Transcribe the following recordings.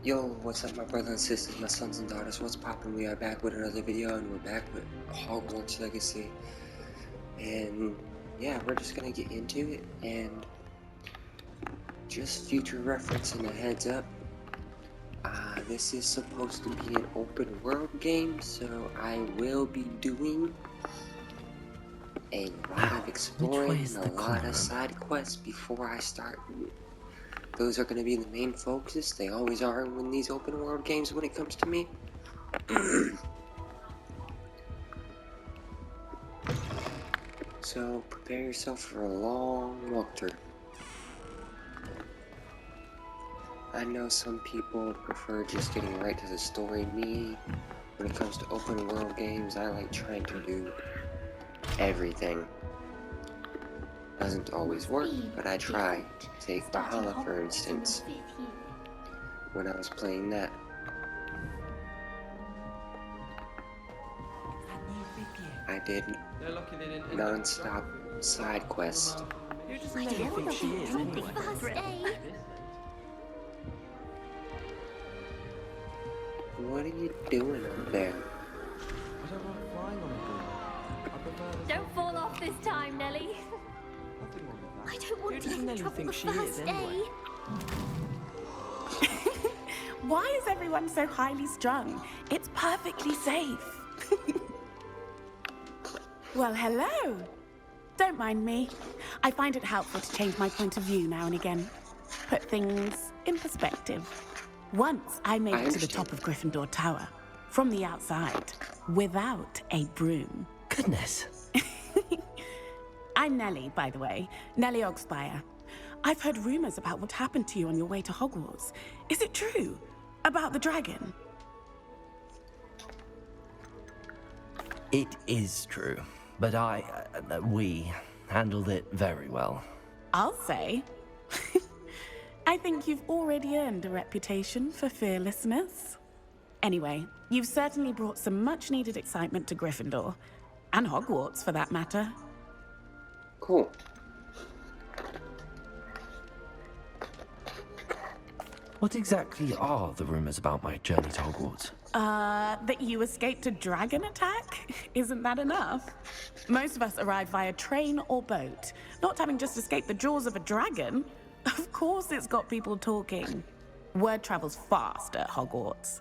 Yo, what's up my brothers and sisters, my sons and daughters, what's poppin'? We are back with another video and we're back with Hogwarts Legacy. And yeah, we're just gonna get into it, and just future reference and a heads up, this is supposed to be an open world game, so I will be doing a lot of exploring and a lot of side quests before I start. Those are going to be the main focus. They always are in these open world games when it comes to me. So prepare yourself for a long walk through. I know some people prefer just getting right to the story. Me, when it comes to open world games, I like trying to do everything. Doesn't always work, but I try. Take Valhalla for instance. When I was playing that, I did non-stop side quests. I don't think she is anyway. What are you doing up there? I don't like flying on a ball. I prefer... Don't fall off this time, Nelly. Nothing wrong with that. I don't want Who to does get in Nelly trouble think the she is first anyway? day. Why is everyone so highly strung? It's perfectly safe. Well, hello. Don't mind me. I find it helpful to change my point of view now and again. Put things in perspective. Once I made it to the top of Gryffindor Tower, from the outside, without a broom. Goodness. I'm Nellie, by the way. Nellie Ogspire. I've heard rumors about what happened to you on your way to Hogwarts. Is it true? About the dragon? It is true, but we handled it very well. I'll say. I think you've already earned a reputation for fearlessness. Anyway, you've certainly brought some much-needed excitement to Gryffindor. And Hogwarts, for that matter. Cool. What exactly are the rumors about my journey to Hogwarts? That you escaped a dragon attack? Isn't that enough? Most of us arrive via train or boat, not having just escaped the jaws of a dragon. Of course it's got people talking. Word travels fast at Hogwarts.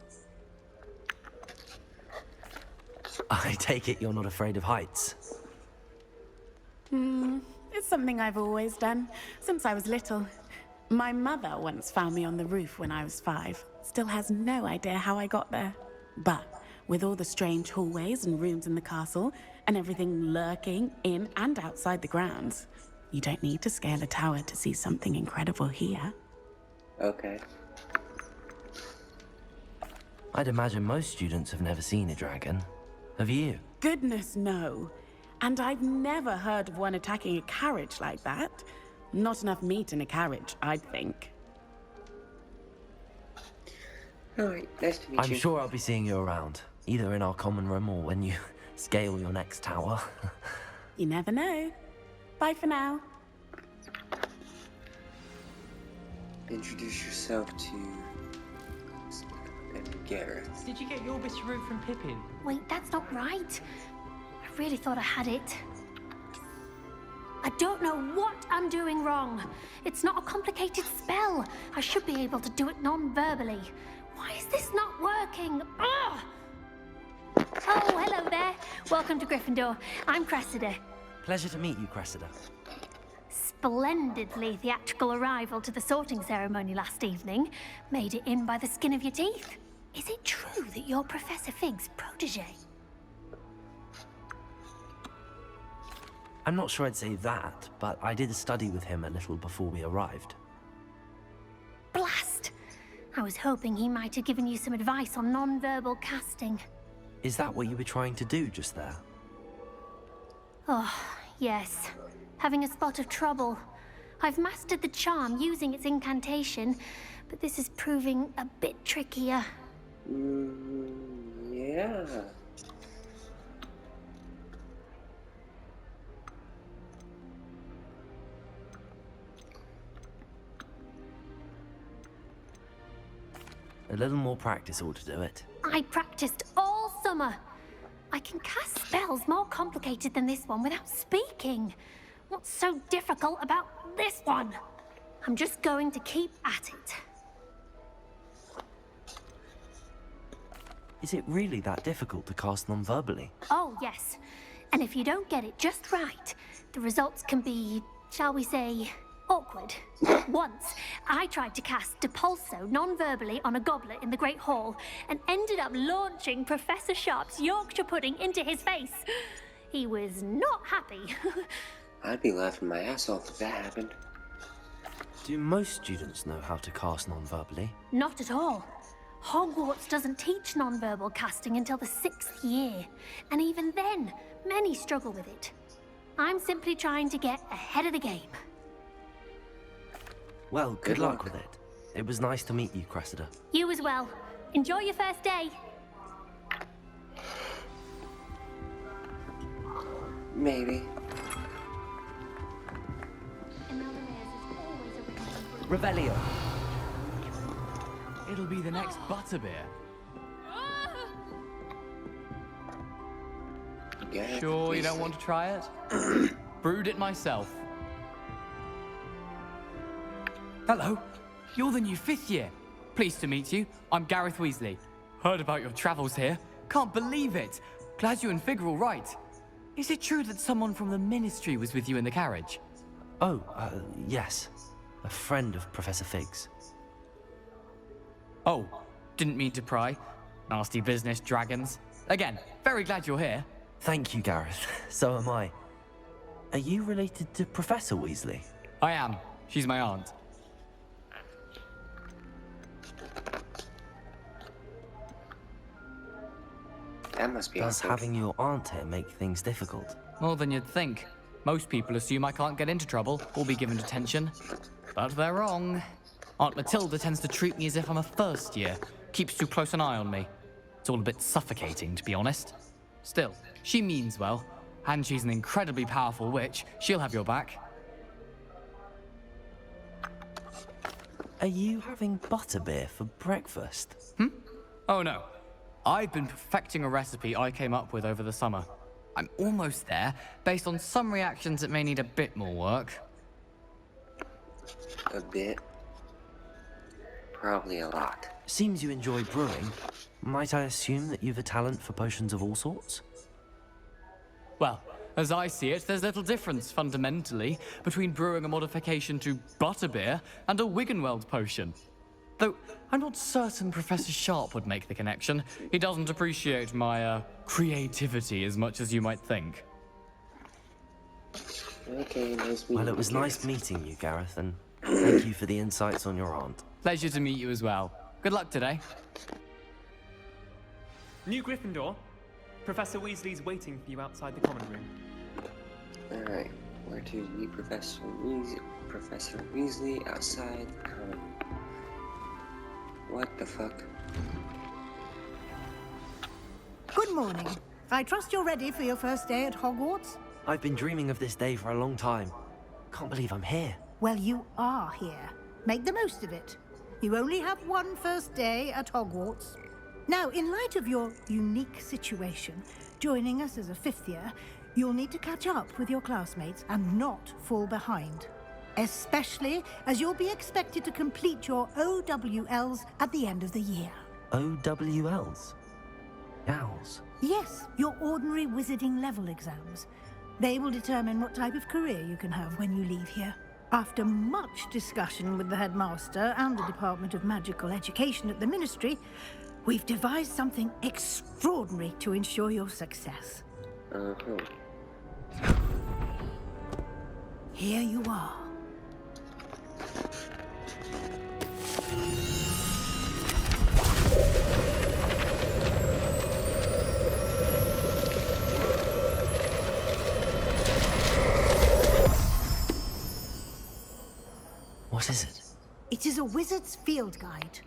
I take it you're not afraid of heights. It's something I've always done, since I was little. My mother once found me on the roof when I was 5. Still has no idea how I got there. But with all the strange hallways and rooms in the castle, and everything lurking in and outside the grounds, you don't need to scale a tower to see something incredible here. Okay. I'd imagine most students have never seen a dragon. Have you? Goodness, no. And I've never heard of one attacking a carriage like that. Not enough meat in a carriage, I'd think. Alright, nice to meet you. I'm sure I'll be seeing you around, either in our common room or when you scale your next tower. You never know. Bye for now. Introduce yourself to Gareth. Did you get your bit of root from Pippin? Wait, that's not right. I really thought I had it. I don't know what I'm doing wrong. It's not a complicated spell. I should be able to do it non-verbally. Why is this not working? Ugh! Oh, hello there. Welcome to Gryffindor. I'm Cressida. Pleasure to meet you, Cressida. Splendidly theatrical arrival to the sorting ceremony last evening. Made it in by the skin of your teeth. Is it true that you're Professor Fig's protege? I'm not sure I'd say that, but I did study with him a little before we arrived. Blast! I was hoping he might have given you some advice on non-verbal casting. Is that what you were trying to do just there? Oh, yes. Having a spot of trouble. I've mastered the charm using its incantation, but this is proving a bit trickier. Yeah. A little more practice ought to do it. I practiced all summer. I can cast spells more complicated than this one without speaking. What's so difficult about this one? I'm just going to keep at it. Is it really that difficult to cast non-verbally? Oh, yes. And if you don't get it just right, the results can be, shall we say, awkward. Once, I tried to cast Depulso non-verbally on a goblet in the Great Hall and ended up launching Professor Sharp's Yorkshire pudding into his face. He was not happy. I'd be laughing my ass off if that happened. Do most students know how to cast non-verbally? Not at all. Hogwarts doesn't teach non-verbal casting until the 6th year, and even then, many struggle with it. I'm simply trying to get ahead of the game. Well, good luck with it. It was nice to meet you, Cressida. You as well. Enjoy your first day. Maybe. Revelio. It'll be the next butterbeer. Yeah, Sure you don't want to try it? Brewed it myself. Hello. You're the new 5th year. Pleased to meet you. I'm Gareth Weasley. Heard about your travels here. Can't believe it. Glad you and Fig are all right. Is it true that someone from the Ministry was with you in the carriage? Oh, yes. A friend of Professor Fig's. Oh, didn't mean to pry. Nasty business, dragons. Again, very glad you're here. Thank you, Gareth. So am I. Are you related to Professor Weasley? I am. She's my aunt. That must be Does awkward. having your aunt here make things difficult? More than you'd think. Most people assume I can't get into trouble or be given detention. But they're wrong. Aunt Matilda tends to treat me as if I'm a first year. Keeps too close an eye on me. It's all a bit suffocating, to be honest. Still, she means well. And she's an incredibly powerful witch. She'll have your back. Are you having butterbeer for breakfast? Oh no. I've been perfecting a recipe I came up with over the summer. I'm almost there, based on some reactions that may need a bit more work. A bit. Probably a lot. Seems you enjoy brewing. Might I assume that you've a talent for potions of all sorts? Well, as I see it, there's little difference, fundamentally, between brewing a modification to butterbeer and a Wiggenweld potion. Though, I'm not certain Professor Sharp would make the connection. He doesn't appreciate my, creativity as much as you might think. Okay, nice meeting Well, it was you. nice meeting you, Gareth, and thank you for the insights on your aunt. Pleasure to meet you as well. Good luck today. New Gryffindor. Professor Weasley's waiting for you outside the common room. Alright, where to meet Professor Weasley? Professor Weasley outside the common room. What the fuck? Good morning. I trust you're ready for your first day at Hogwarts? I've been dreaming of this day for a long time. Can't believe I'm here. Well, you are here. Make the most of it. You only have one first day at Hogwarts. Now, in light of your unique situation, joining us as a 5th year, you'll need to catch up with your classmates and not fall behind. Especially as you'll be expected to complete your OWLs at the end of the year. OWLs? Owls? Yes, your ordinary wizarding level exams. They will determine what type of career you can have when you leave here. After much discussion with the headmaster and the Department of Magical Education at the Ministry, we've devised something extraordinary to ensure your success. Here you are. What is it? It is a wizard's field guide.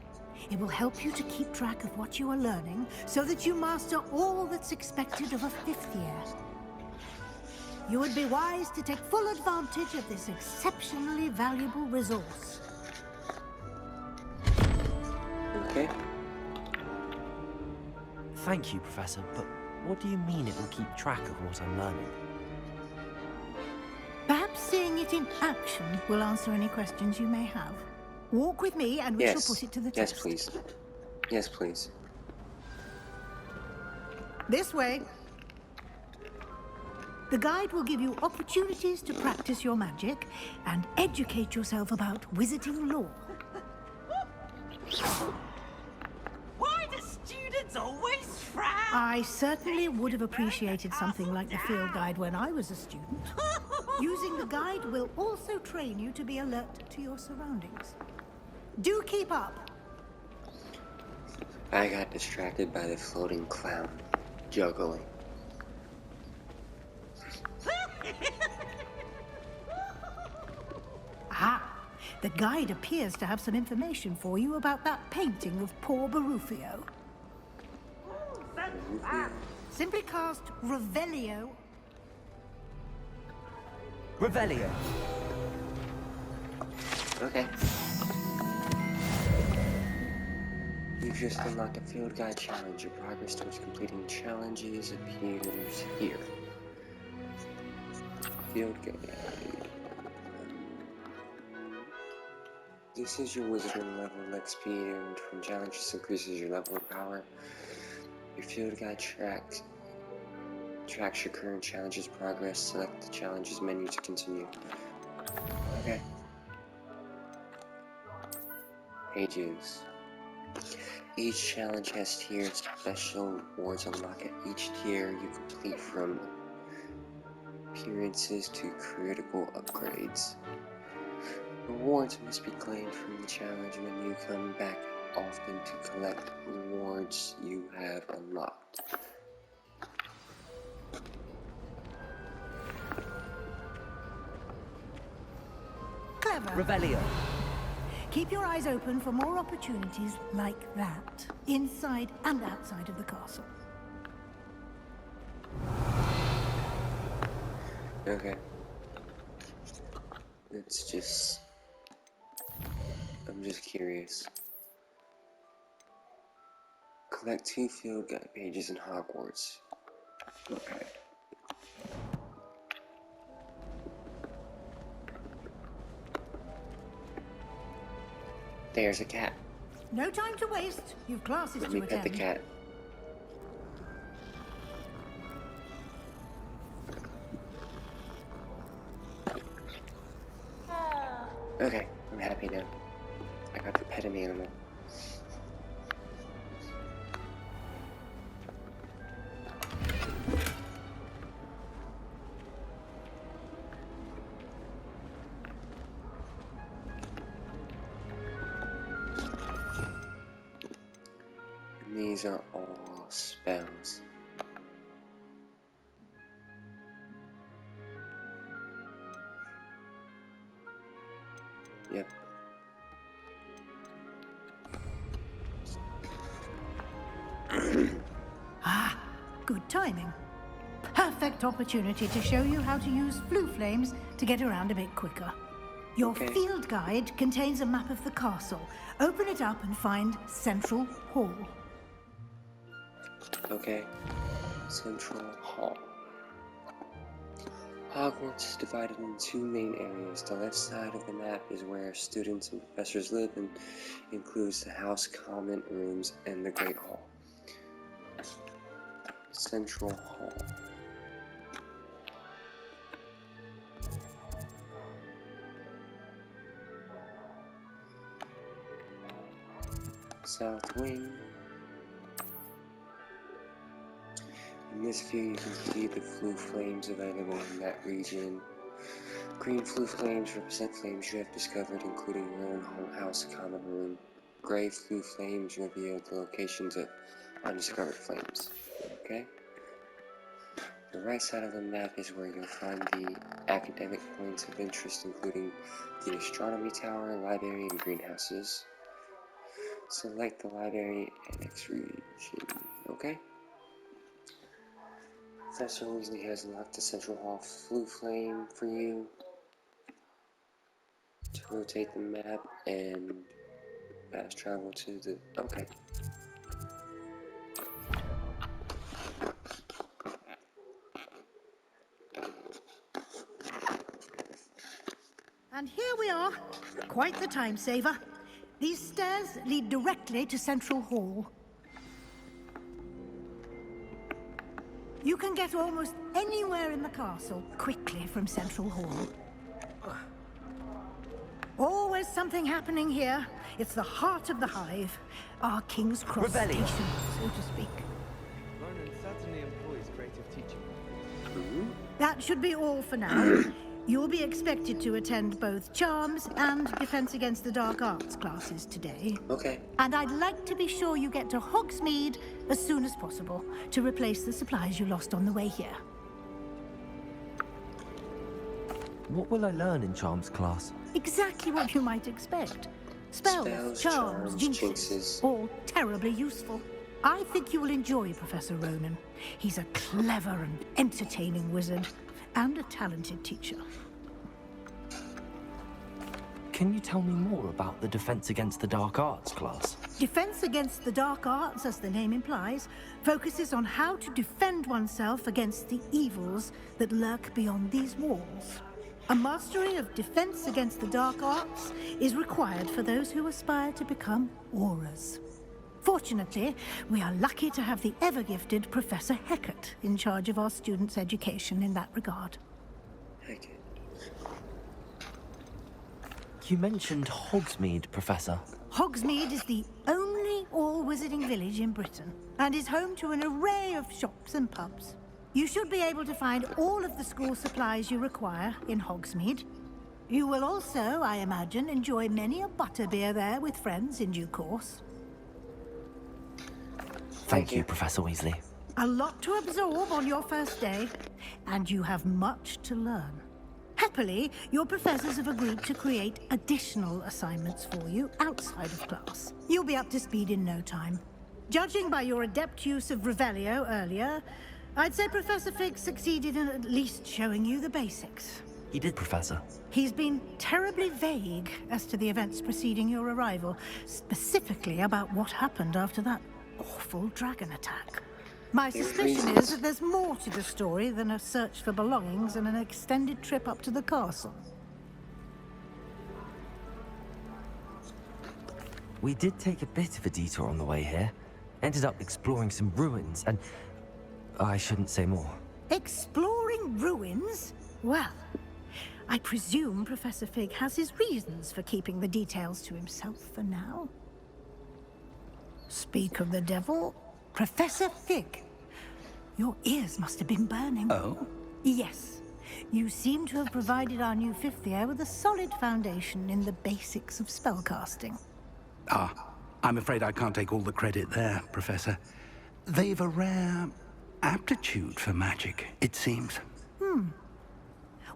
It will help you to keep track of what you are learning so that you master all that's expected of a 5th year. You would be wise to take full advantage of this exceptionally valuable resource. Okay. Thank you, Professor, but what do you mean it will keep track of what I'm learning? Perhaps seeing it in action will answer any questions you may have. Walk with me and we shall put it to the Yes, test. please. Yes, please. This way. The guide will give you opportunities to practice your magic and educate yourself about wizarding lore. Why do students always frown? I certainly would have appreciated something like the field guide when I was a student. Using the guide will also train you to be alert to your surroundings. Do keep up. I got distracted by the floating clown juggling. Ah, the guide appears to have some information for you about that painting of poor Barufio. Simply cast Revelio. Revelio. Okay. You've just unlocked a field guide challenge. Your progress towards completing challenges appears here. Field guide. This is your wizarding level. XP earned from challenges increases your level and power. Your field guide tracks your current challenges progress. Select the challenges menu to continue. Okay. Pages. Each challenge has tiered special rewards unlocked at each tier you complete, from appearances to critical upgrades. Rewards must be claimed from the challenge menu. Come back often to collect rewards you have unlocked. Clever. Revelio. Keep your eyes open for more opportunities like that, inside and outside of the castle. Okay. It's just... I'm just curious. Collect 2 field guide pages in Hogwarts. Okay. There's a cat. No time to waste. You've classes Let to me pet attend. the cat. Okay, I'm happy now. I got to pet an animal. And these are all spells. Yep. Ah, good timing. Perfect opportunity to show you how to use flue flames to get around a bit quicker. Your Okay. field guide contains a map of the castle. Open it up and find Central Hall. Okay. Central Hall. Hogwarts is divided into 2 main areas. The left side of the map is where students and professors live and includes the House Common Rooms and the Great Hall. Central Hall. South Wing. In this view, you can see the flue flames available in that region. Green flue flames represent flames you have discovered, including your own house common room. Gray flue flames reveal the locations of undiscovered flames. Okay? The right side of the map is where you'll find the academic points of interest, including the astronomy tower, library, and greenhouses. Select the library annex region. Okay? Professor Weasley has unlocked the Central Hall flue flame for you to rotate the map and fast travel to the... Okay. we are. Quite the time saver. These stairs lead directly to Central Hall. You can get almost anywhere in the castle quickly from Central Hall. Always something happening here. It's the heart of the hive. Our King's Cross Rebellion. station, so to speak. Ronan certainly employs creative teaching. That should be all for now. You'll be expected to attend both Charms and Defense Against the Dark Arts classes today. Okay. And I'd like to be sure you get to Hogsmeade as soon as possible to replace the supplies you lost on the way here. What will I learn in Charms class? Exactly what you might expect. Spells, Spells, charms, charms, jinxes, jinxes. all terribly useful. I think you will enjoy Professor Ronan. He's a clever and entertaining wizard, and a talented teacher. Can you tell me more about the Defense Against the Dark Arts class? Defense Against the Dark Arts, as the name implies, focuses on how to defend oneself against the evils that lurk beyond these walls. A mastery of Defense Against the Dark Arts is required for those who aspire to become Aurors. Fortunately, we are lucky to have the ever-gifted Professor Hecat in charge of our students' education in that regard. Heck. You mentioned Hogsmeade, Professor. Hogsmeade is the only all-wizarding village in Britain, and is home to an array of shops and pubs. You should be able to find all of the school supplies you require in Hogsmeade. You will also, I imagine, enjoy many a butterbeer there with friends in due course. Thank you, Professor Weasley. A lot to absorb on your first day, and you have much to learn. Happily, your professors have agreed to create additional assignments for you outside of class. You'll be up to speed in no time. Judging by your adept use of Revelio earlier, I'd say Professor Fig succeeded in at least showing you the basics. He did, Professor. He's been terribly vague as to the events preceding your arrival, specifically about what happened after that awful dragon attack. My suspicion is that there's more to the story than a search for belongings and an extended trip up to the castle. We did take a bit of a detour on the way here. Ended up exploring some ruins and... I shouldn't say more. Exploring ruins? Well, I presume Professor Fig has his reasons for keeping the details to himself for now. Speak of the devil, Professor Fig. Your ears must have been burning. Oh? Yes. You seem to have provided our new fifth year with a solid foundation in the basics of spellcasting. Ah, I'm afraid I can't take all the credit there, Professor. They've a rare aptitude for magic, it seems.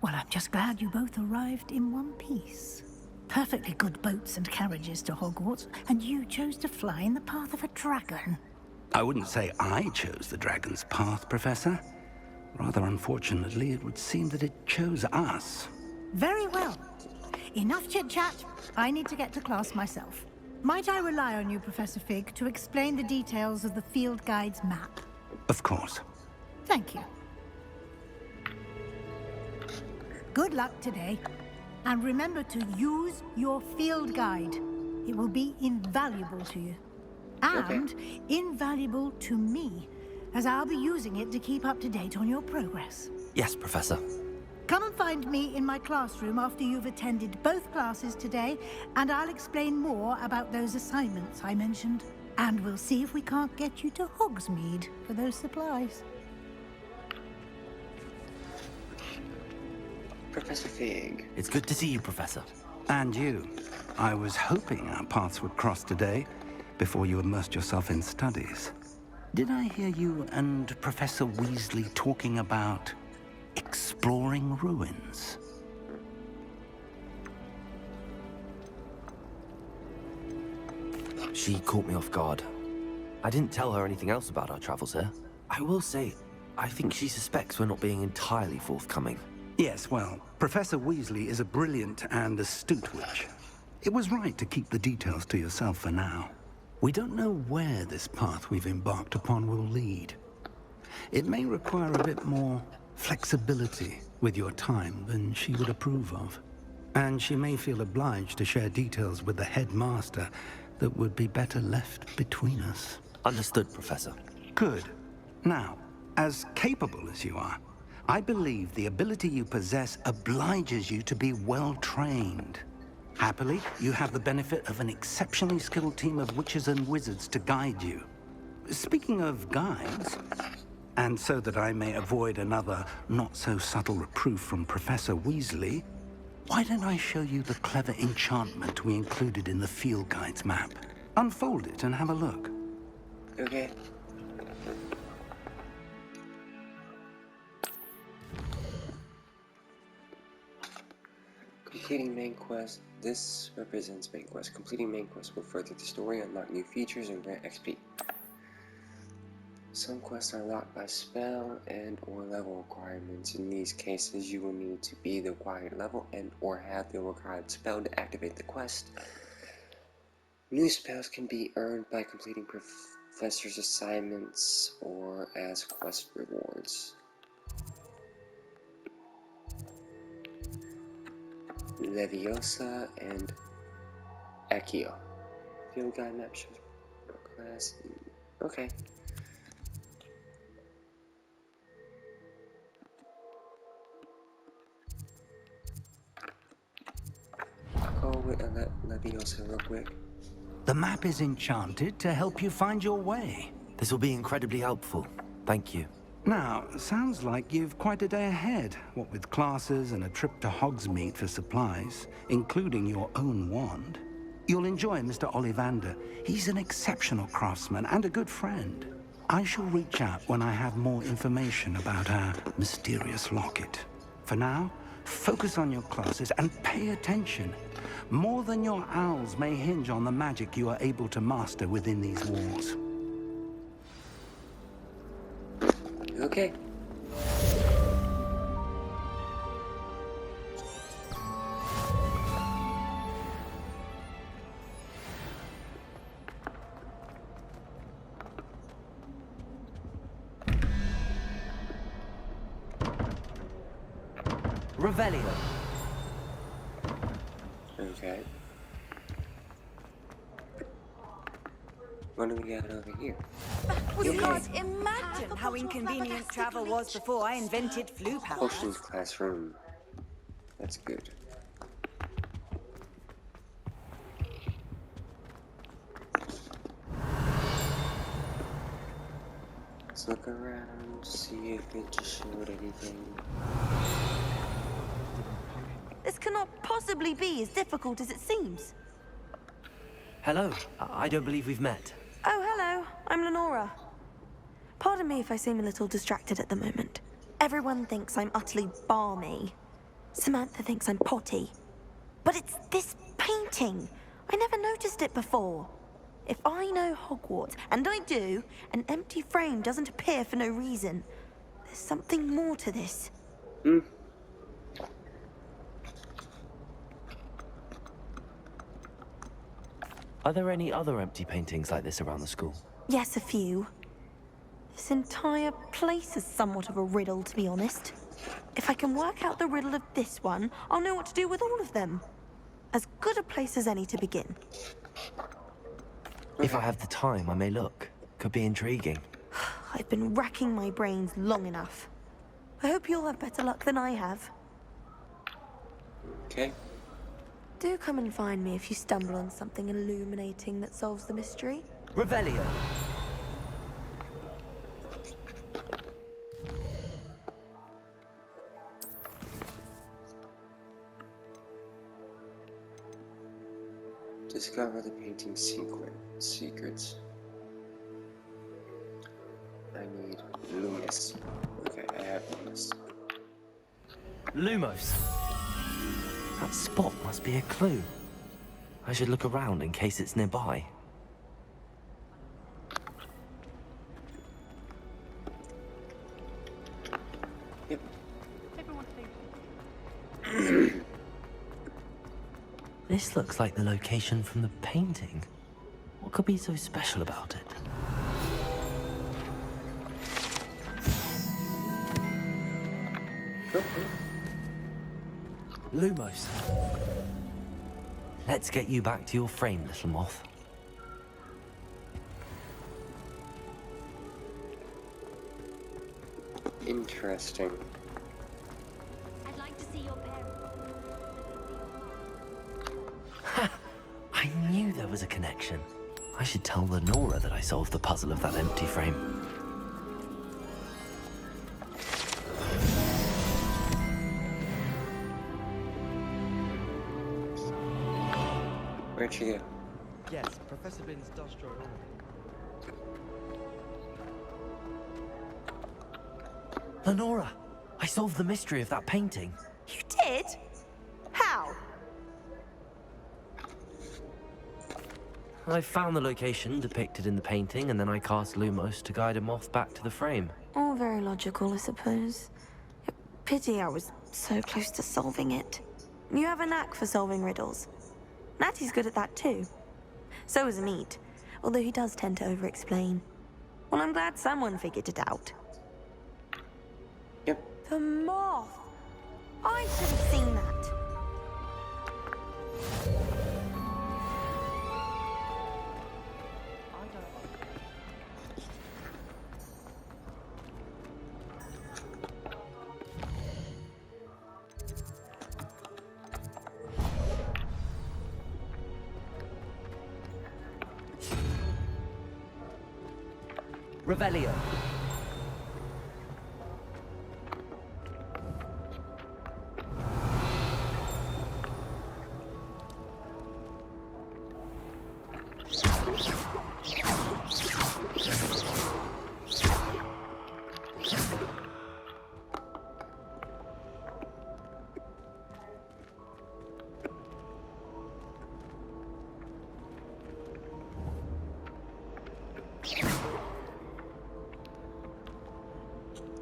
Well, I'm just glad you both arrived in one piece. Perfectly good boats and carriages to Hogwarts, and you chose to fly in the path of a dragon. I wouldn't say I chose the dragon's path, Professor. Rather unfortunately, it would seem that it chose us. Very well. Enough chit-chat. I need to get to class myself. Might I rely on you, Professor Fig, to explain the details of the field guide's map? Of course. Thank you. Good luck today. And remember to use your field guide. It will be invaluable to you. And invaluable to me, as I'll be using it to keep up to date on your progress. Yes, Professor. Come and find me in my classroom after you've attended both classes today, and I'll explain more about those assignments I mentioned. And we'll see if we can't get you to Hogsmeade for those supplies. Professor Fig. It's good to see you, Professor. And you. I was hoping our paths would cross today, before you immersed yourself in studies. Did I hear you and Professor Weasley talking about exploring ruins? She caught me off guard. I didn't tell her anything else about our travels here. I will say, I think she suspects we're not being entirely forthcoming. Yes, well, Professor Weasley is a brilliant and astute witch. It was right to keep the details to yourself for now. We don't know where this path we've embarked upon will lead. It may require a bit more flexibility with your time than she would approve of. And she may feel obliged to share details with the headmaster that would be better left between us. Understood, Professor. Good. Now, as capable as you are, I believe the ability you possess obliges you to be well trained. Happily, you have the benefit of an exceptionally skilled team of witches and wizards to guide you. Speaking of guides, and so that I may avoid another not-so-subtle reproof from Professor Weasley, why don't I show you the clever enchantment we included in the field guide's map? Unfold it and have a look. Okay. Completing main quest. This represents main quest. Completing main quest will further the story, unlock new features, and grant XP. Some quests are locked by spell and or level requirements. In these cases, you will need to be the required level and or have the required spell to activate the quest. New spells can be earned by completing professor's assignments or as quest rewards. Leviosa and Accio. Field guide map shows class. Okay. Go with Leviosa real quick. The map is enchanted to help you find your way. This will be incredibly helpful. Thank you. Now, sounds like you've quite a day ahead, what with classes and a trip to Hogsmeade for supplies, including your own wand. You'll enjoy Mr. Ollivander. He's an exceptional craftsman and a good friend. I shall reach out when I have more information about our mysterious locket. For now, focus on your classes and pay attention. More than your owls may hinge on the magic you are able to master within these walls. Okay. Revelio. Okay. What do we got over here? You can't imagine how inconvenient travel was before I invented flu powder. Potions classroom. That's good. Let's look around, see if it just showed anything. This cannot possibly be as difficult as it seems. Hello. I don't believe we've met. Oh, hello. I'm Lenora. Pardon me if I seem a little distracted at the moment. Everyone thinks I'm utterly balmy. Samantha thinks I'm potty. But it's this painting. I never noticed it before. If I know Hogwarts, and I do, an empty frame doesn't appear for no reason. There's something more to this. Are there any other empty paintings like this around the school? Yes, a few. This entire place is somewhat of a riddle, to be honest. If I can work out the riddle of this one, I'll know what to do with all of them. As good a place as any to begin. If I have the time, I may look. Could be intriguing. I've been racking my brains long enough. I hope you'll have better luck than I have. Okay. Do come and find me if you stumble on something illuminating that solves the mystery. Revelio. Discover the painting secrets. I need Lumos. Okay, I have Lumos. Lumos. That spot must be a clue. I should look around in case it's nearby. Yep. This looks like the location from the painting. What could be so special about it? Lumos. Let's get you back to your frame, little moth. Interesting. I'd like to see your parents. I knew there was a connection. I should tell Lenora that I solved the puzzle of that empty frame. Where'd she go? Yes, Professor Binns does draw on. Lenora, I solved the mystery of that painting. You did? How? I found the location depicted in the painting, and then I cast Lumos to guide a moth back to the frame. All very logical, I suppose. Pity I was so close to solving it. You have a knack for solving riddles. Natty's good at that too. So is Amit, although he does tend to over-explain. Well, I'm glad someone figured it out. Yep. The moth! I should have seen that. Revelio.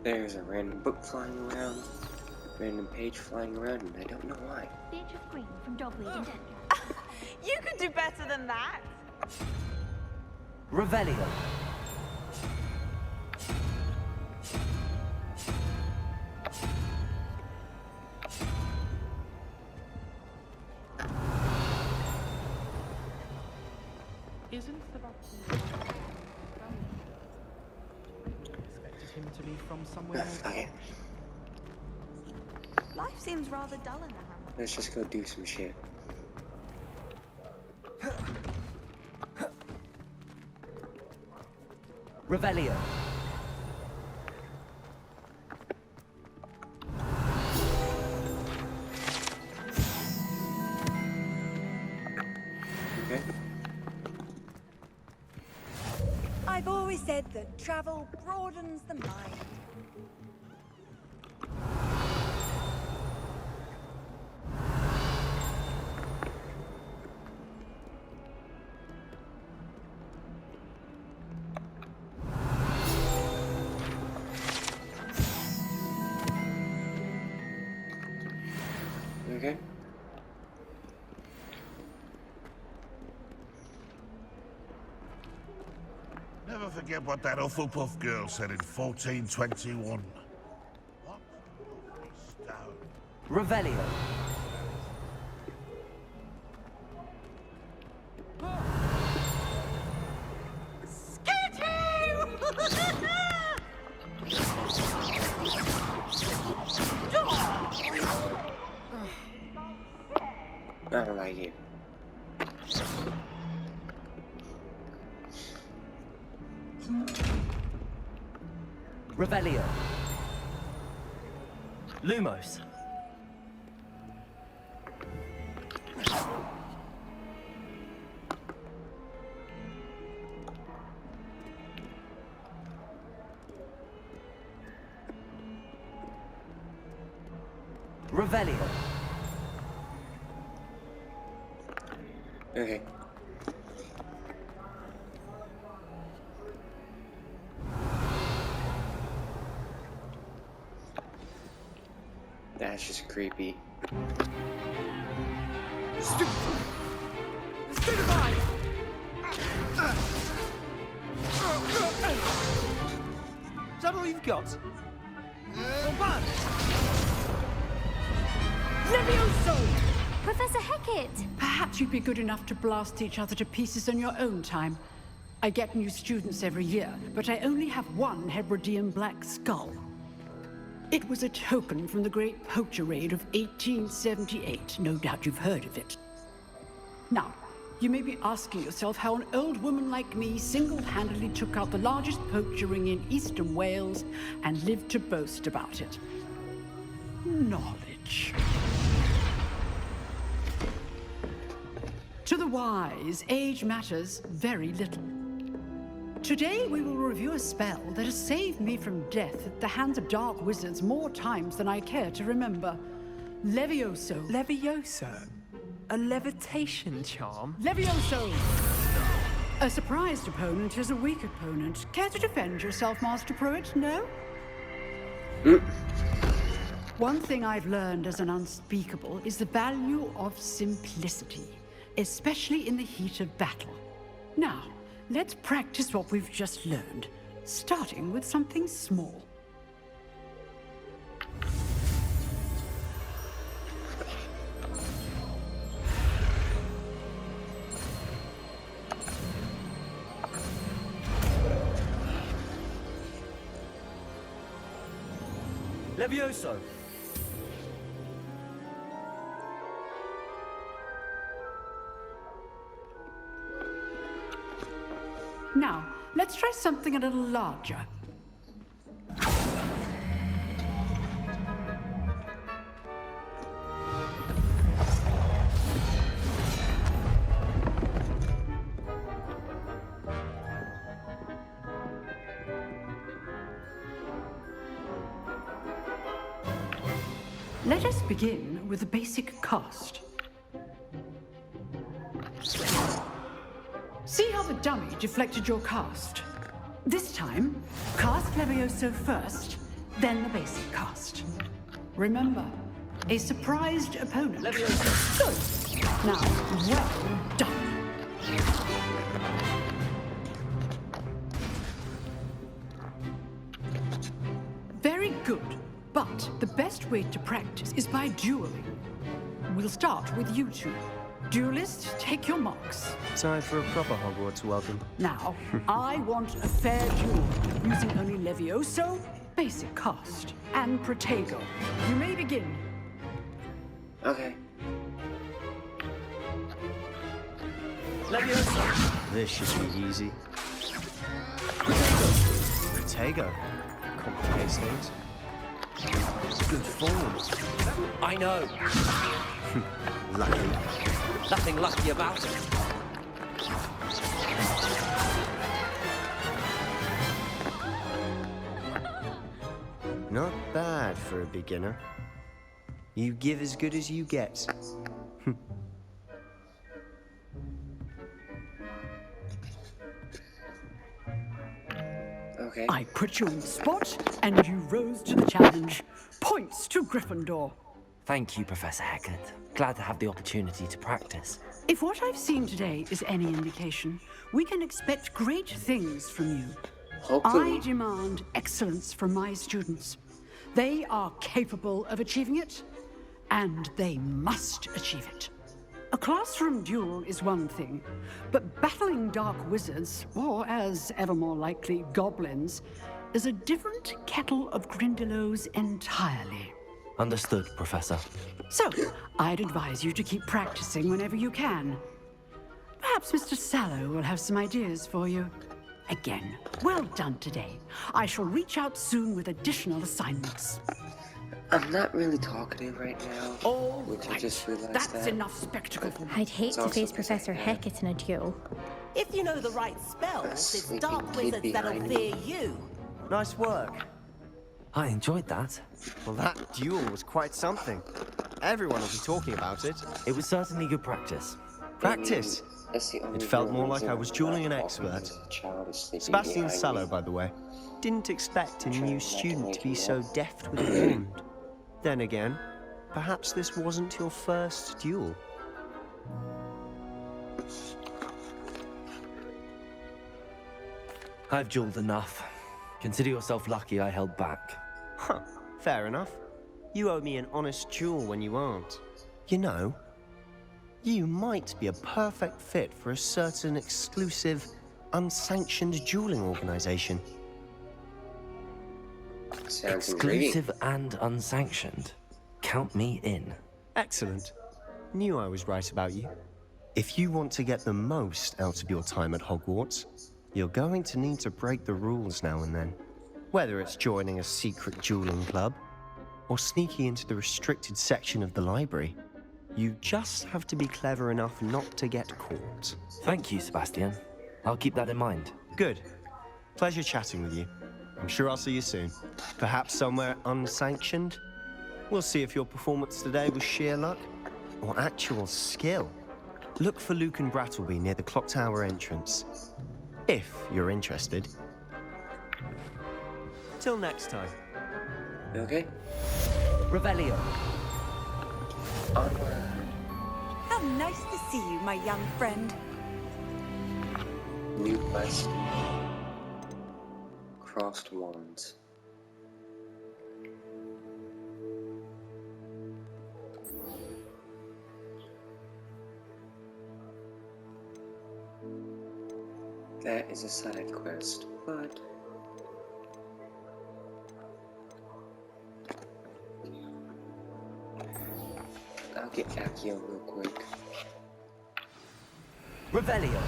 There's a random book flying around, random page flying around, and I don't know why. Bitch of green from dogweed and dead. You could do better than that. Revelio. Isn't the expected him to be from somewhere else? Okay, Life seems rather dull in the hammer. let's just go do some shit. Revelio. Okay. I've always said that travel broadens the mind. Okay. Never forget what that Hufflepuff girl said in 1421. What? Stone. Revelio. I don't like you. Revelio. Lumos. Revelio. Okay. That's just creepy. Stupefy! Is that all you've got? Well, bad. Levioso! Professor Hecat! Perhaps you'd be good enough to blast each other to pieces on your own time. I get new students every year, but I only have one Hebridean black skull. It was a token from the Great Poacher Raid of 1878. No doubt you've heard of it. Now, you may be asking yourself how an old woman like me single-handedly took out the largest poacher ring in eastern Wales and lived to boast about it. Knowledge. To the wise, age matters very little. Today we will review a spell that has saved me from death at the hands of dark wizards more times than I care to remember. Levioso. Levioso? A levitation charm? Levioso! A surprised opponent is a weak opponent. Care to defend yourself, Master Pruitt? No? One thing I've learned as an unspeakable is the value of simplicity, especially in the heat of battle. Now, let's practice what we've just learned, starting with something small. Levioso! Now, let's try something a little larger. Let us begin with the basic cast. See how the dummy deflected your cast? This time, cast Levioso first, then the basic cast. Remember, a surprised opponent. Levioso. Good. Now, well done. Very good. But the best way to practice is by dueling. We'll start with you two. Duelists, take your marks. Time for a proper Hogwarts welcome. Now, I want a fair duel, using only Levioso, basic cast, and Protego. You may begin. Okay. Levioso! This should be easy. Protego. Complicates things. Good form. I know. Lucky. Nothing lucky about it. Not bad for a beginner. You give as good as you get. Okay. I put you on the spot, and you rose to the challenge. Points to Gryffindor. Thank you, Professor Hecat. Glad to have the opportunity to practice. If what I've seen today is any indication, we can expect great things from you. Hopefully. I demand excellence from my students. They are capable of achieving it, and they must achieve it. A classroom duel is one thing, but battling dark wizards, or as ever more likely, goblins, is a different kettle of Grindylows entirely. Understood, Professor. So, I'd advise you to keep practicing whenever you can. Perhaps Mr. Sallow will have some ideas for you. Again, well done today. I shall reach out soon with additional assignments. I'm not really talkative right now. Oh, which right. I just realized That's that. enough spectacle for me. I'd hate It's to also face Professor Hecat in a duel. If you know the right spells, A it's sleeping dark kid wizards that'll behind fear me. you. Nice work. I enjoyed that. Well, that duel was quite something. Everyone will be talking about it. It was certainly good practice. Practice. That's the only It felt real more like reason I was I'm dueling an not expert. talking as a child is sleeping Sebastian behind Sallow, me. by the way. Didn't expect a Trying new to student to be make so it deft with a wand. Then again, perhaps this wasn't your first duel. I've dueled enough. Consider yourself lucky I held back. Huh, fair enough. You owe me an honest duel when you aren't. You know, you might be a perfect fit for a certain exclusive, unsanctioned dueling organization. Sounds intriguing. Exclusive and unsanctioned. Count me in. Excellent. Knew I was right about you. If you want to get the most out of your time at Hogwarts, you're going to need to break the rules now and then. Whether it's joining a secret dueling club, or sneaking into the restricted section of the library, you just have to be clever enough not to get caught. Thank you, Sebastian. I'll keep that in mind. Good. Pleasure chatting with you. I'm sure I'll see you soon. Perhaps somewhere unsanctioned? We'll see if your performance today was sheer luck or actual skill. Look for Luke and Brattleby near the clock tower entrance, if you're interested. Till next time. Okay. Revelio. Onward. How nice to see you, my young friend. New quest. Crossed wands. That is a side quest, but I'll get Accio real quick. Revelio.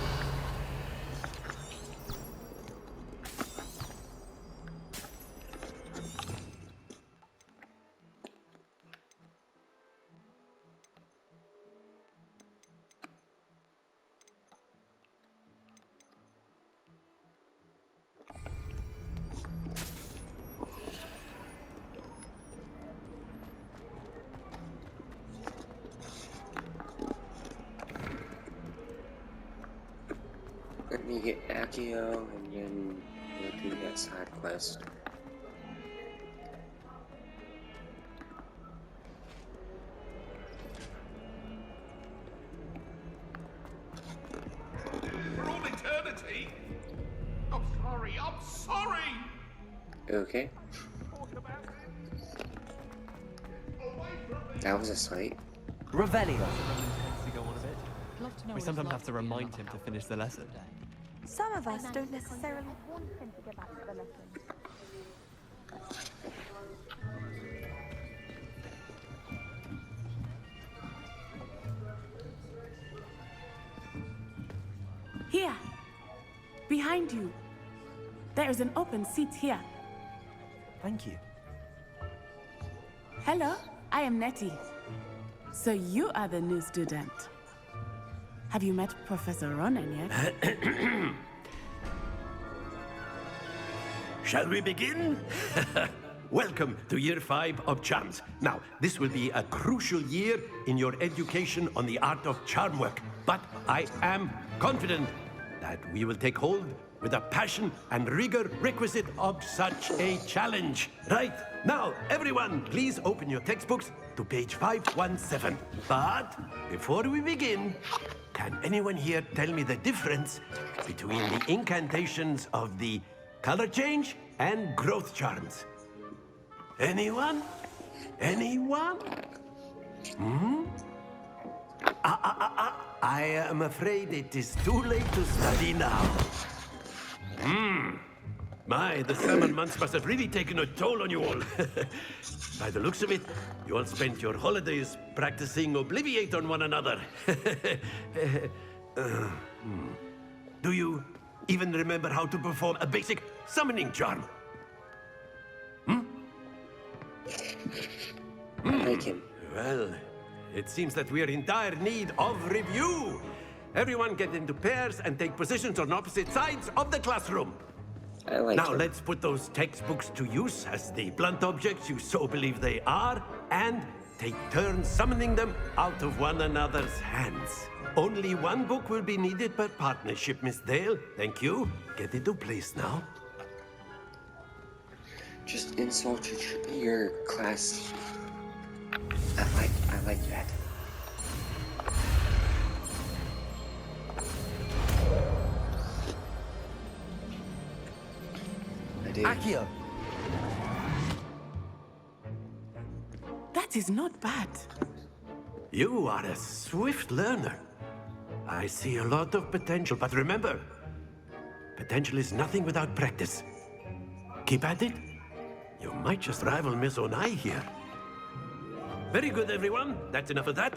Let me get Accio and then we'll do that side quest. For all eternity? I'm sorry! Okay. That was a sight. Revelio. We sometimes have to remind him to finish the lesson. Some of us don't necessarily want him to get back to the lesson. Here. Behind you. There is an open seat here. Thank you. Hello, I am Nettie. So you are the new student. Have you met Professor Ronan yet? Shall we begin? Welcome to Year 5 of Charms. Now, this will be a crucial year in your education on the art of charm work, but I am confident that we will take hold with the passion and rigor requisite of such a challenge. Right, now, everyone, please open your textbooks to page 517. But before we begin, can anyone here tell me the difference between the incantations of the color change and growth charms? Anyone? Anyone? Hmm? I am afraid it is too late to study now. My, the summer months must have really taken a toll on you all. By the looks of it, you all spent your holidays practicing Obliviate on one another. Do you even remember how to perform a basic summoning charm? I like him. Well, it seems that we are in dire need of review. Everyone get into pairs and take positions on opposite sides of the classroom. I like now him. let's put those textbooks to use as the blunt objects you so believe they are, and take turns summoning them out of one another's hands. Only one book will be needed per partnership, Miss Dale. Thank you. Get into place now. Just insult your class. I like that. I do. Accio. That is not bad. You are a swift learner. I see a lot of potential, but remember, potential is nothing without practice. Keep at it. You might just rival Miss Onai here. Very good, everyone. That's enough of that.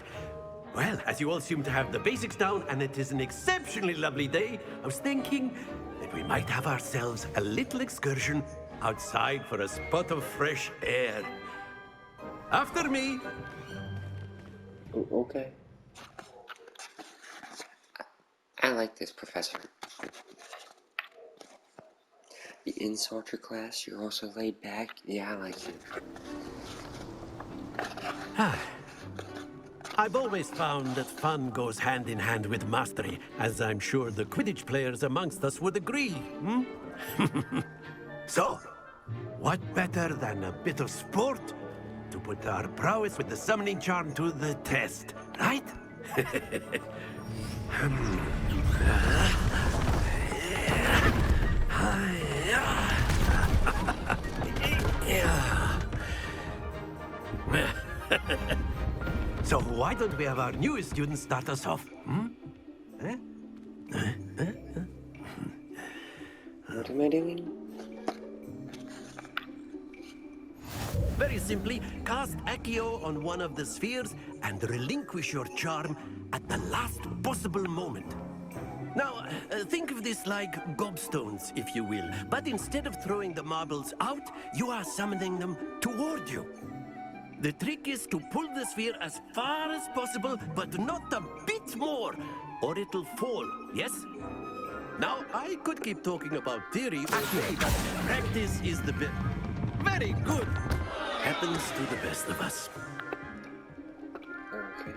Well, as you all seem to have the basics down, and it is an exceptionally lovely day, I was thinking that we might have ourselves a little excursion outside for a spot of fresh air. After me. Oh, okay. I like this, Professor. You insult your class, you're also laid back. Yeah, I like you. I've always found that fun goes hand in hand with mastery, as I'm sure the Quidditch players amongst us would agree, hmm? So, what better than a bit of sport to put our prowess with the summoning charm to the test, right? So why don't we have our newest student start us off? What am I doing? Very simply, cast Accio on one of the spheres and relinquish your charm at the last possible moment. Now, think of this like gobstones, if you will, but instead of throwing the marbles out, you are summoning them toward you. The trick is to pull the sphere as far as possible, but not a bit more, or it'll fall, yes? Now, I could keep talking about theory all day, but practice is the best. Very good! Happens to the best of us. Okay.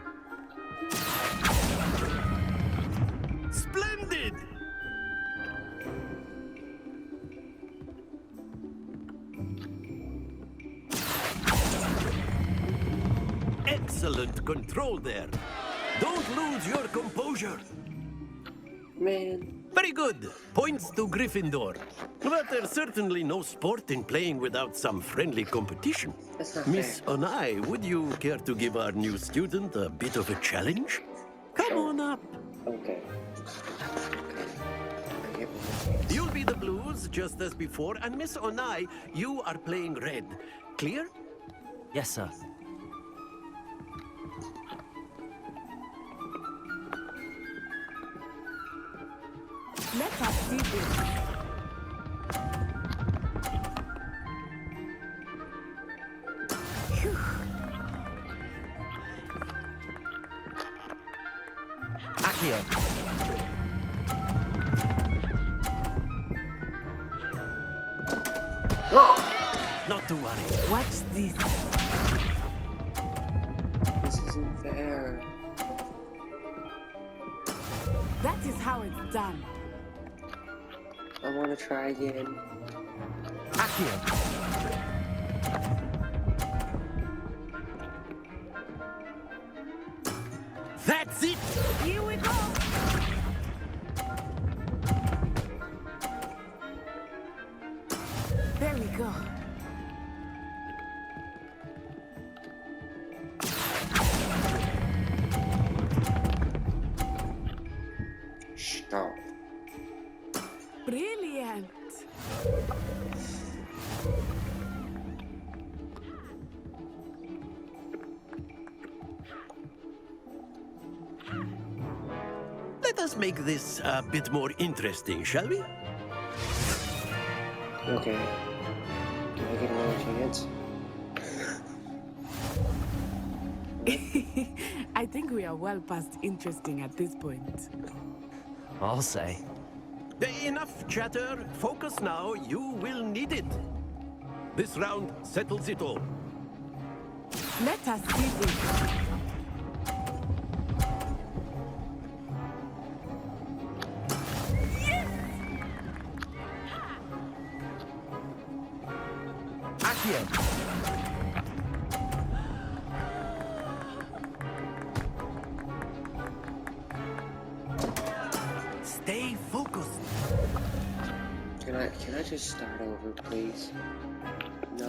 Splendid! Excellent control there. Don't lose your composure. Man. Very good. Points to Gryffindor. But there's certainly no sport in playing without some friendly competition. Miss Onai, would you care to give our new student a bit of a challenge? Come on up. Okay. You'll be the blues, just as before, and Miss Onai, you are playing red. Clear? Yes, sir. Let us see this. Accio. Not to worry. Watch this. This isn't fair. That is how it's done. I want to try again. Accio. That's it! Here we go! There we go. Stop. Brilliant! Let us make this a bit more interesting, shall we? Okay. Do I get another chance? I think we are well past interesting at this point. I'll say. Enough chatter. Focus now. You will need it. This round settles it all. Let us see this. Accio. Stay focused. Can I just start over, please? No.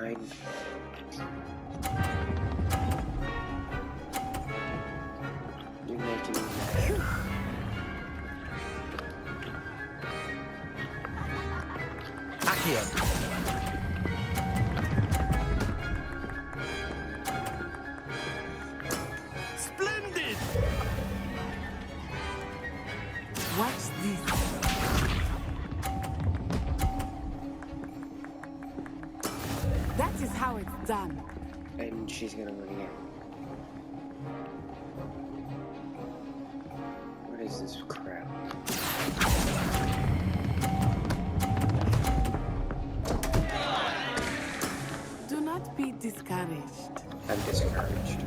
mind. You're making me mad. Accio! Splendid! Watch this. That is how it's done. And she's gonna win again. What is this crap? Do not be discouraged. I'm discouraged.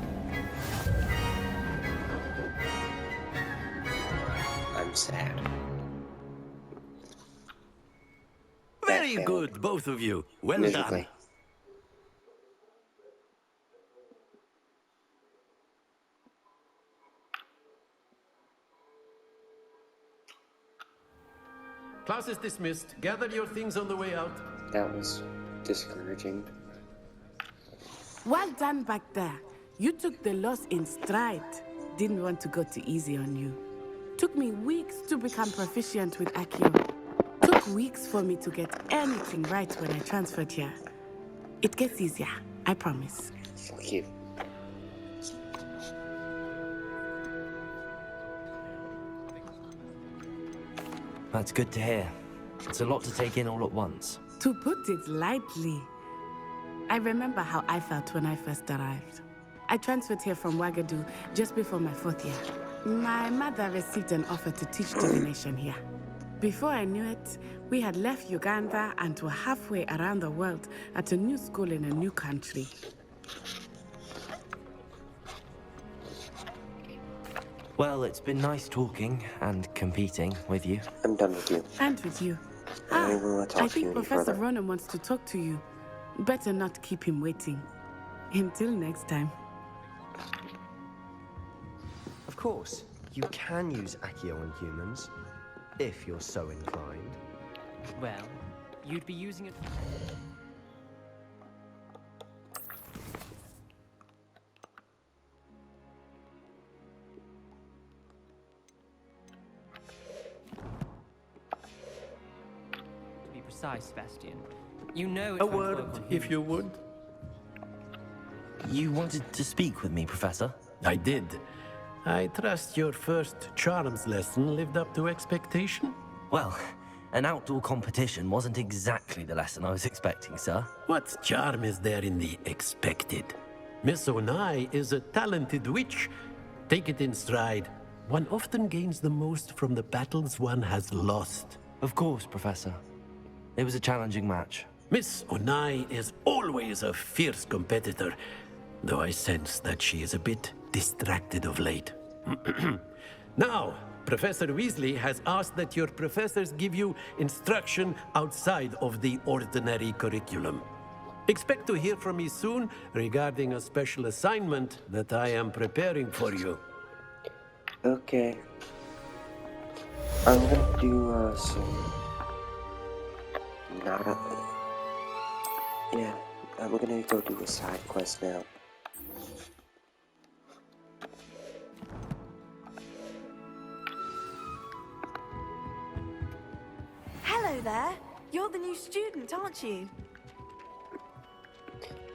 I'm sad. Very good, both of you. Well Musically. done. Class is dismissed. Gather your things on the way out. That was discouraging. Well done back there. You took the loss in stride. Didn't want to go too easy on you. Took me weeks to become proficient with Accio. Took weeks for me to get anything right when I transferred here. It gets easier, I promise. Fuck you. That's good to hear. It's a lot to take in all at once. To put it lightly, I remember how I felt when I first arrived. I transferred here from Wagadu just before my 4th year. My mother received an offer to teach divination here. Before I knew it, we had left Uganda and were halfway around the world at a new school in a new country. Well, it's been nice talking and competing with you. I'm done with you. And with you. I don't even want to talk I to you think any Professor further. Ronan wants to talk to you. Better not keep him waiting. Until next time. Of course, you can use Accio on humans, if you're so inclined. Well, you'd be using it. To be precise, Sebastian. You know it A won't word, work on if you would. You wanted to speak with me, Professor? I did. I trust your first charms lesson lived up to expectation? Well, an outdoor competition wasn't exactly the lesson I was expecting, sir. What charm is there in the expected? Miss Onai is a talented witch. Take it in stride. One often gains the most from the battles one has lost. Of course, Professor. It was a challenging match. Miss Onai is always a fierce competitor, though I sense that she is a bit distracted of late. Now, Professor Weasley has asked that your professors give you instruction outside of the ordinary curriculum. Expect to hear from me soon regarding a special assignment that I am preparing for you. Okay. I'm gonna do some. Yeah, I'm gonna go do a side quest now. Hello there. You're the new student, aren't you?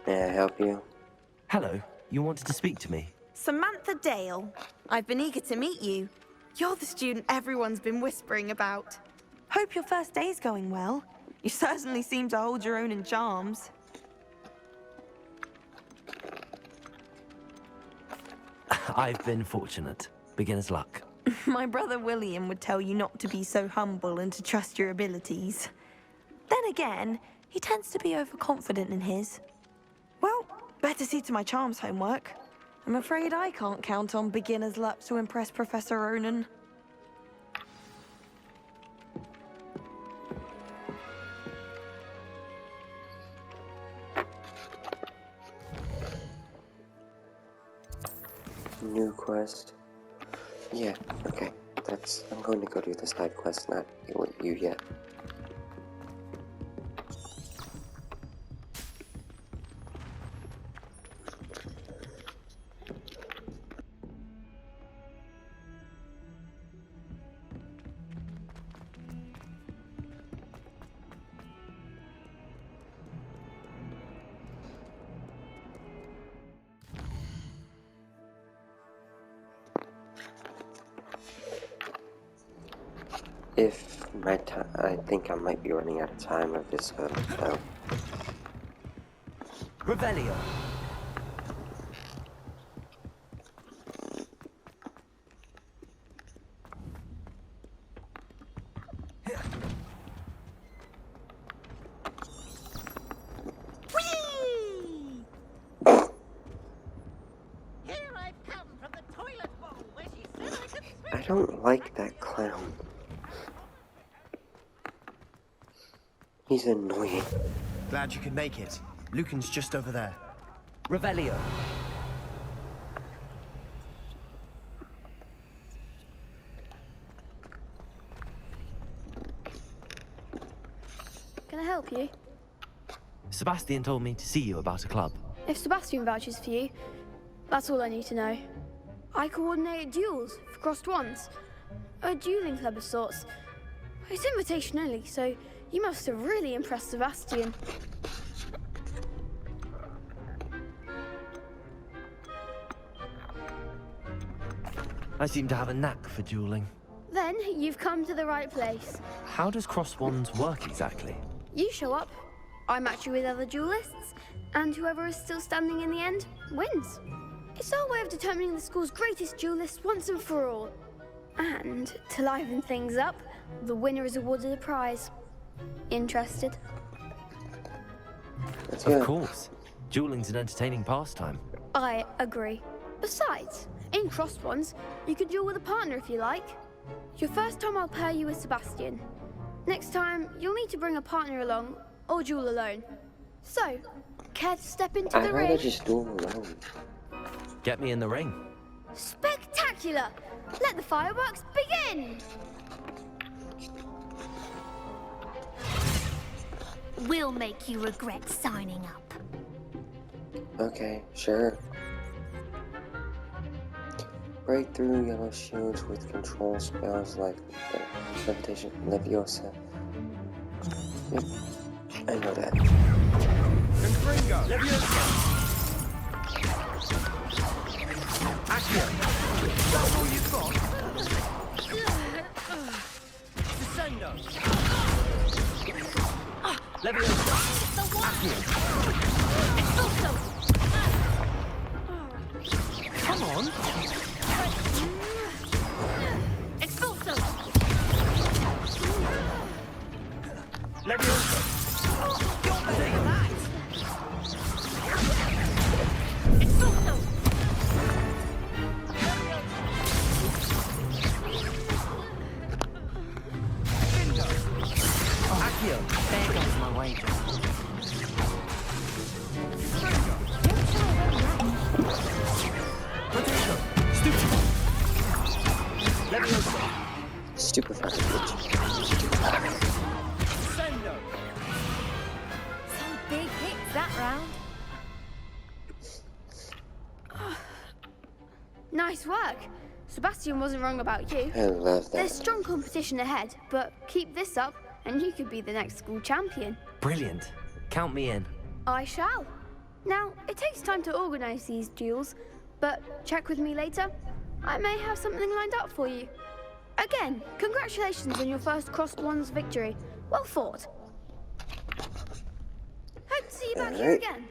May I help you? Hello. You wanted to speak to me? Samantha Dale. I've been eager to meet you. You're the student everyone's been whispering about. Hope your first day's going well. You certainly seem to hold your own in charms. I've been fortunate. Beginner's luck. My brother William would tell you not to be so humble and to trust your abilities. Then again, he tends to be overconfident in his. Well, better see to my charms homework. I'm afraid I can't count on beginner's luck to impress Professor Ronan. New quest. Yeah, okay. I'm going to go do the side quest, not with you yet. if my time, I think I might be running out of time of this though. Revelio. I don't like that clown. He's annoying. Glad you could make it. Lucan's just over there. Revelio. Can I help you? Sebastian told me to see you about a club. If Sebastian vouches for you, that's all I need to know. I coordinate duels for crossed wands. A dueling club of sorts. It's invitation only, so you must have really impressed Sebastian. I seem to have a knack for dueling. Then you've come to the right place. How does cross wands work exactly? You show up, I match you with other duelists, and whoever is still standing in the end wins. It's our way of determining the school's greatest duelist once and for all. And to liven things up, the winner is awarded a prize. Interested? Of course. Dueling's an entertaining pastime. I agree. Besides, in crossed ones, you can duel with a partner if you like. Your first time I'll pair you with Sebastian. Next time, you'll need to bring a partner along, or duel alone. So, care to step into the I'd ring? rather just duel alone. Get me in the ring. Spectacular! Let the fireworks begin! We'll make you regret signing up. Okay, sure. Break through yellow shields with control spells like Levitation, Leviosa. Yep, I know that. Confringo! Leviosa! Accio! That's all you've got? Descendo! Leviosa! Accio! Come on! Expulso! Leviosa! Expulso! Accio! There goes my wager. Potato! Stupid! Leviosa! Stupefying bitch. Sendo! Some big hits that round. Nice work. Sebastian wasn't wrong about you. I love that. There's strong competition ahead, but keep this up and you could be the next school champion. Brilliant. Count me in. I shall. Now, it takes time to organise these duels, but check with me later. I may have something lined up for you. Again, congratulations on your first crossed wands victory. Well fought. Hope to see you back here again.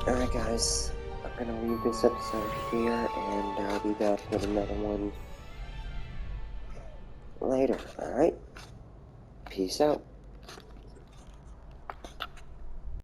Alright guys, I'm gonna leave this episode here and I'll be back with another one later, alright? Peace out.